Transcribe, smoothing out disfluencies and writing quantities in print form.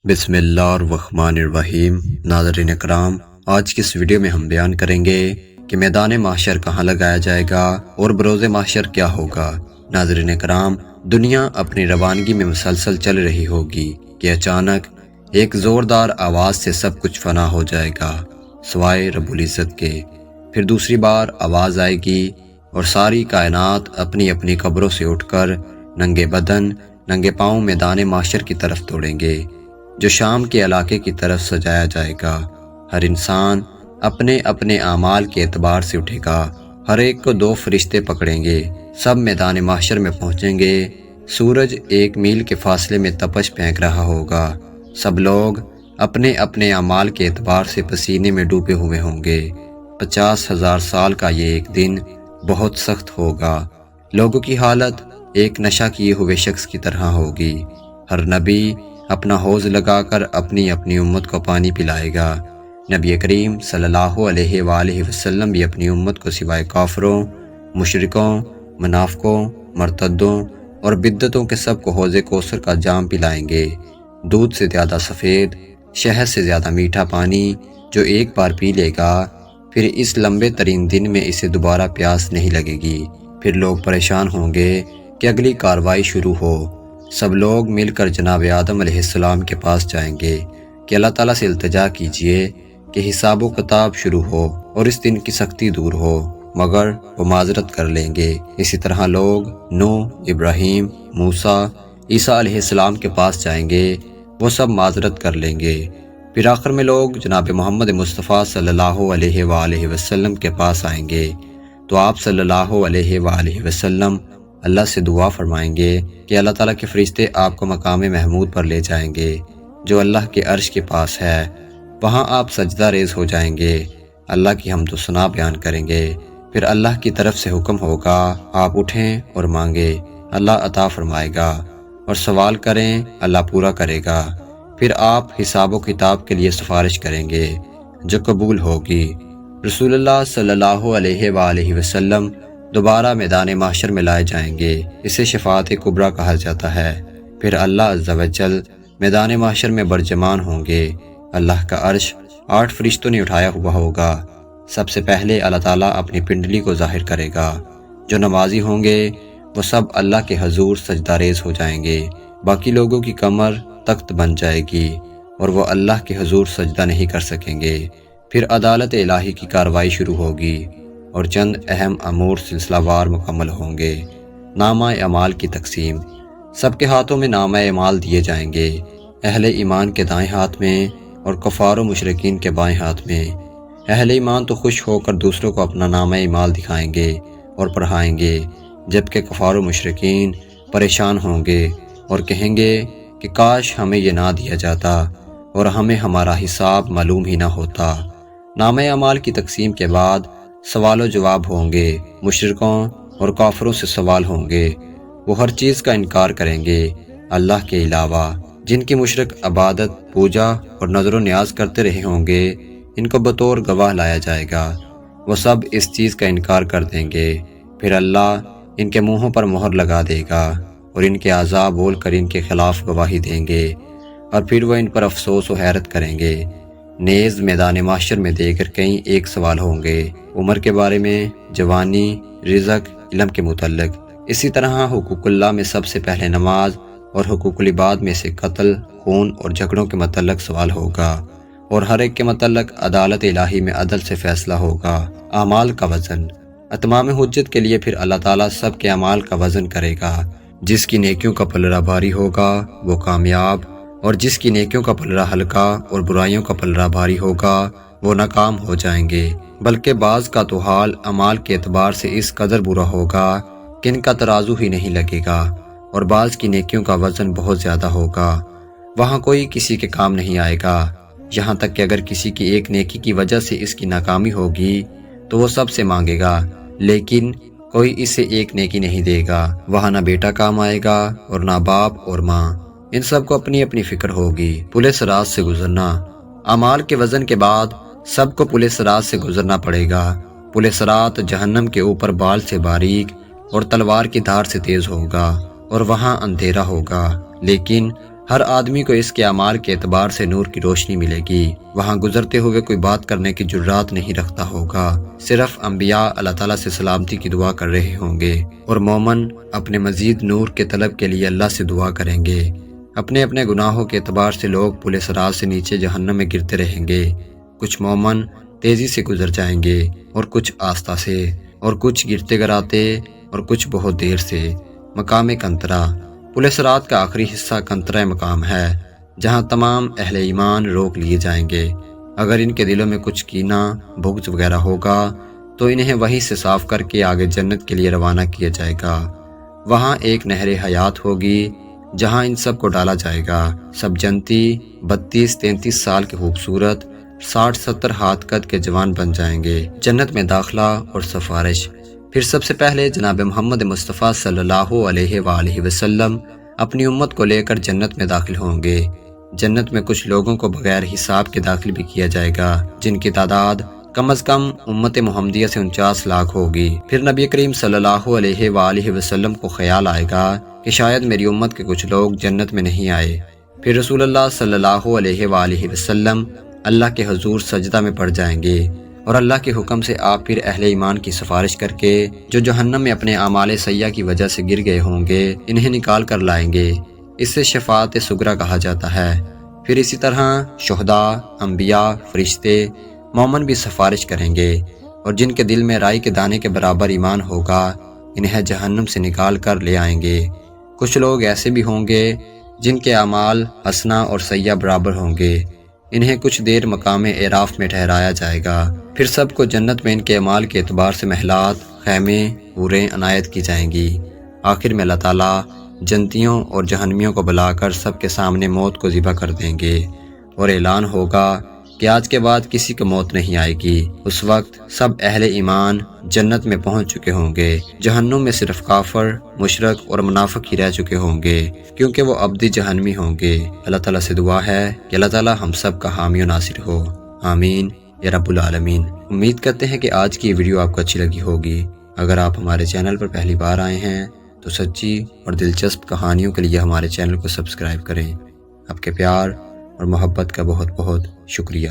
بسم اللہ الرحمن الرحیم۔ ناظرین اکرام، آج کی اس ویڈیو میں ہم بیان کریں گے کہ میدان محشر کہاں لگایا جائے گا اور بروز محشر کیا ہوگا۔ ناظرین اکرام، دنیا اپنی روانگی میں مسلسل چل رہی ہوگی کہ اچانک ایک زوردار آواز سے سب کچھ فنا ہو جائے گا سوائے رب العزت کے۔ پھر دوسری بار آواز آئے گی اور ساری کائنات اپنی اپنی قبروں سے اٹھ کر ننگے بدن ننگے پاؤں میدان محشر کی طرف دوڑیں گے، جو شام کے علاقے کی طرف سجایا جائے گا۔ ہر انسان اپنے اپنے اعمال کے اعتبار سے اٹھے گا۔ ہر ایک کو دو فرشتے پکڑیں گے، سب میدان محشر میں پہنچیں گے۔ سورج 1 میل کے فاصلے میں تپش پھینک رہا ہوگا۔ سب لوگ اپنے اپنے اعمال کے اعتبار سے پسینے میں ڈوبے ہوئے ہوں گے۔ 50,000 سال کا یہ ایک دن بہت سخت ہوگا۔ لوگوں کی حالت ایک نشہ کیے ہوئے شخص کی طرح ہوگی۔ ہر نبی اپنا حوض لگا کر اپنی اپنی امت کو پانی پلائے گا۔ نبی کریم صلی اللہ علیہ وآلہ وسلم بھی اپنی امت کو سوائے کافروں، مشرکوں، منافقوں، مرتدوں اور بدعتوں کے سب کو حوض کوثر کا جام پلائیں گے۔ دودھ سے زیادہ سفید، شہد سے زیادہ میٹھا پانی جو ایک بار پی لے گا، پھر اس لمبے ترین دن میں اسے دوبارہ پیاس نہیں لگے گی۔ پھر لوگ پریشان ہوں گے کہ اگلی کارروائی شروع ہو۔ سب لوگ مل کر جناب آدم علیہ السلام کے پاس جائیں گے کہ اللہ تعالیٰ سے التجا کیجئے کہ حساب و کتاب شروع ہو اور اس دن کی سختی دور ہو، مگر وہ معذرت کر لیں گے۔ اسی طرح لوگ نوح، ابراہیم، موسیٰ، عیسیٰ علیہ السلام کے پاس جائیں گے، وہ سب معذرت کر لیں گے۔ پھر آخر میں لوگ جناب محمد مصطفیٰ صلی اللہ علیہ وآلہ وسلم کے پاس آئیں گے، تو آپ صلی اللہ علیہ وآلہ وسلم اللہ سے دعا فرمائیں گے کہ اللہ تعالیٰ کے فرشتے آپ کو مقام محمود پر لے جائیں گے جو اللہ کے عرش کے پاس ہے۔ وہاں آپ سجدہ ریز ہو جائیں گے، اللہ کی حمد و ثنا بیان کریں گے۔ پھر اللہ کی طرف سے حکم ہوگا، آپ اٹھیں اور مانگیں، اللہ عطا فرمائے گا، اور سوال کریں، اللہ پورا کرے گا۔ پھر آپ حساب و کتاب کے لیے سفارش کریں گے جو قبول ہوگی۔ رسول اللہ صلی اللہ علیہ وآلہ وسلم دوبارہ میدان محشر میں لائے جائیں گے، اسے شفاعت کبریٰ کہا جاتا ہے۔ پھر اللہ عز و جل میدان محشر میں برجمان ہوں گے۔ اللہ کا عرش 8 فرشتوں نے اٹھایا ہوا ہوگا۔ سب سے پہلے اللہ تعالیٰ اپنی پنڈلی کو ظاہر کرے گا۔ جو نمازی ہوں گے وہ سب اللہ کے حضور سجدہ ریز ہو جائیں گے۔ باقی لوگوں کی کمر تخت بن جائے گی اور وہ اللہ کے حضور سجدہ نہیں کر سکیں گے۔ پھر عدالت الہی کی کارروائی شروع ہوگی اور چند اہم امور سلسلہ وار مکمل ہوں گے۔ نامہ اعمال کی تقسیم۔ سب کے ہاتھوں میں نامہ اعمال دیے جائیں گے، اہل ایمان کے دائیں ہاتھ میں اور کفار و مشرکین کے بائیں ہاتھ میں۔ اہل ایمان تو خوش ہو کر دوسروں کو اپنا نامہ اعمال دکھائیں گے اور پڑھائیں گے، جبکہ کفار و مشرکین پریشان ہوں گے اور کہیں گے کہ کاش ہمیں یہ نہ دیا جاتا اور ہمیں ہمارا حساب معلوم ہی نہ ہوتا۔ نامہ اعمال کی تقسیم کے بعد سوال و جواب ہوں گے۔ مشرکوں اور کافروں سے سوال ہوں گے، وہ ہر چیز کا انکار کریں گے اللہ کے علاوہ۔ جن کی مشرک عبادت، پوجا اور نظر و نیاز کرتے رہے ہوں گے، ان کو بطور گواہ لایا جائے گا، وہ سب اس چیز کا انکار کر دیں گے۔ پھر اللہ ان کے منہوں پر مہر لگا دے گا اور ان کے اعضاء بول کر ان کے خلاف گواہی دیں گے، اور پھر وہ ان پر افسوس و حیرت کریں گے۔ نیز میدان محشر میں دیگر کئی ایک سوال ہوں گے، عمر کے بارے میں، جوانی، رزق، علم کے متعلق۔ اسی طرح حقوق اللہ میں سب سے پہلے نماز اور حقوق العباد میں سے قتل، خون اور جھگڑوں کے متعلق سوال ہوگا، اور ہر ایک کے متعلق عدالت الہی میں عدل سے فیصلہ ہوگا۔ اعمال کا وزن۔ اتمام حجت کے لیے پھر اللہ تعالیٰ سب کے اعمال کا وزن کرے گا۔ جس کی نیکیوں کا پلڑا بھاری ہوگا وہ کامیاب، اور جس کی نیکیوں کا پلڑا ہلکا اور برائیوں کا پلڑا بھاری ہوگا وہ ناکام ہو جائیں گے۔ بلکہ بعض کا تو حال اعمال کے اعتبار سے اس قدر برا ہوگا کہ ان کا ترازو ہی نہیں لگے گا، اور بعض کی نیکیوں کا وزن بہت زیادہ ہوگا، وہاں کوئی کسی کے کام نہیں آئے گا، یہاں تک کہ اگر کسی کی ایک نیکی کی وجہ سے اس کی ناکامی ہوگی تو وہ سب سے مانگے گا، لیکن کوئی اسے ایک نیکی نہیں دے گا۔ وہاں نہ بیٹا کام آئے گا اور نہ باپ اور ماں، ان سب کو اپنی اپنی فکر ہوگی۔ پل صراط سے گزرنا۔ اعمال کے وزن کے بعد سب کو پل صراط سے گزرنا پڑے گا۔ پل صراط جہنم کے اوپر بال سے باریک اور تلوار کی دھار سے تیز ہوگا، اور وہاں اندھیرا ہوگا، لیکن ہر آدمی کو اس کے اعمال کے اعتبار سے نور کی روشنی ملے گی۔ وہاں گزرتے ہوئے کوئی بات کرنے کی جرات نہیں رکھتا ہوگا، صرف انبیاء اللہ تعالیٰ سے سلامتی کی دعا کر رہے ہوں گے، اور مومن اپنے مزید نور کے طلب کے لیے اللہ سے دعا کریں گے۔ اپنے اپنے گناہوں کے اعتبار سے لوگ پل صراط سے نیچے جہنم میں گرتے رہیں گے۔ کچھ مومن تیزی سے گزر جائیں گے اور کچھ آہستہ سے، اور کچھ گرتے گراتے اور کچھ بہت دیر سے۔ مقام کنترہ، پل صراط کا آخری حصہ کنترہ مقام ہے، جہاں تمام اہل ایمان روک لیے جائیں گے۔ اگر ان کے دلوں میں کچھ کینہ، بغض وغیرہ ہوگا تو انہیں وہیں سے صاف کر کے آگے جنت کے لیے روانہ کیا جائے گا۔ وہاں ایک نہر حیات ہوگی جہاں ان سب کو ڈالا جائے گا۔ سب جنتی 32-33 سال کے خوبصورت، 60-70 ہاتھ قد کے جوان بن جائیں گے۔ جنت میں داخلہ اور سفارش۔ پھر سب سے پہلے جناب محمد مصطفیٰ صلی اللہ علیہ وآلہ وسلم اپنی امت کو لے کر جنت میں داخل ہوں گے۔ جنت میں کچھ لوگوں کو بغیر حساب کے داخل بھی کیا جائے گا، جن کی تعداد کم از کم امت محمدیہ سے 49 لاکھ ہوگی۔ پھر نبی کریم صلی اللہ علیہ وآلہ وسلم کو خیال آئے گا کہ شاید میری امت کے کچھ لوگ جنت میں نہیں آئے۔ پھر رسول اللہ صلی اللہ علیہ وآلہ وسلم اللہ کے حضور سجدہ میں پڑ جائیں گے، اور اللہ کے حکم سے آپ پھر اہل ایمان کی سفارش کر کے جو جہنم میں اپنے اعمال سیئہ کی وجہ سے گر گئے ہوں گے انہیں نکال کر لائیں گے۔ اس سے شفاعت صغریٰ کہا جاتا ہے۔ پھر اسی طرح شہداء، انبیاء، فرشتے، مومن بھی سفارش کریں گے، اور جن کے دل میں رائی کے دانے کے برابر ایمان ہوگا انہیں جہنم سے نکال کر لے آئیں گے۔ کچھ لوگ ایسے بھی ہوں گے جن کے اعمال حسنہ اور سیئہ برابر ہوں گے، انہیں کچھ دیر مقام اعراف میں ٹھہرایا جائے گا۔ پھر سب کو جنت میں ان کے اعمال کے اعتبار سے محلات، خیمے، حوریں عنایت کی جائیں گی۔ آخر میں اللہ تعالیٰ جنتیوں اور جہنمیوں کو بلا کر سب کے سامنے موت کو ذبح کر دیں گے، اور اعلان ہوگا کہ آج کے بعد کسی کو موت نہیں آئے گی۔ اس وقت سب اہل ایمان جنت میں پہنچ چکے ہوں گے۔ جہنم میں صرف کافر، مشرک اور منافق ہی رہ چکے ہوں گے، کیونکہ وہ ابدی جہنمی ہوں گے۔ اللہ تعالیٰ سے دعا ہے کہ اللہ تعالیٰ ہم سب کا حامی و ناصر ہو، آمین یا رب العالمین۔ امید کرتے ہیں کہ آج کی یہ ویڈیو آپ کو اچھی لگی ہوگی۔ اگر آپ ہمارے چینل پر پہلی بار آئے ہیں تو سچی اور دلچسپ کہانیوں کے لیے ہمارے چینل کو سبسکرائب کریں۔ آپ کے پیار اور محبت کا بہت بہت شکریہ۔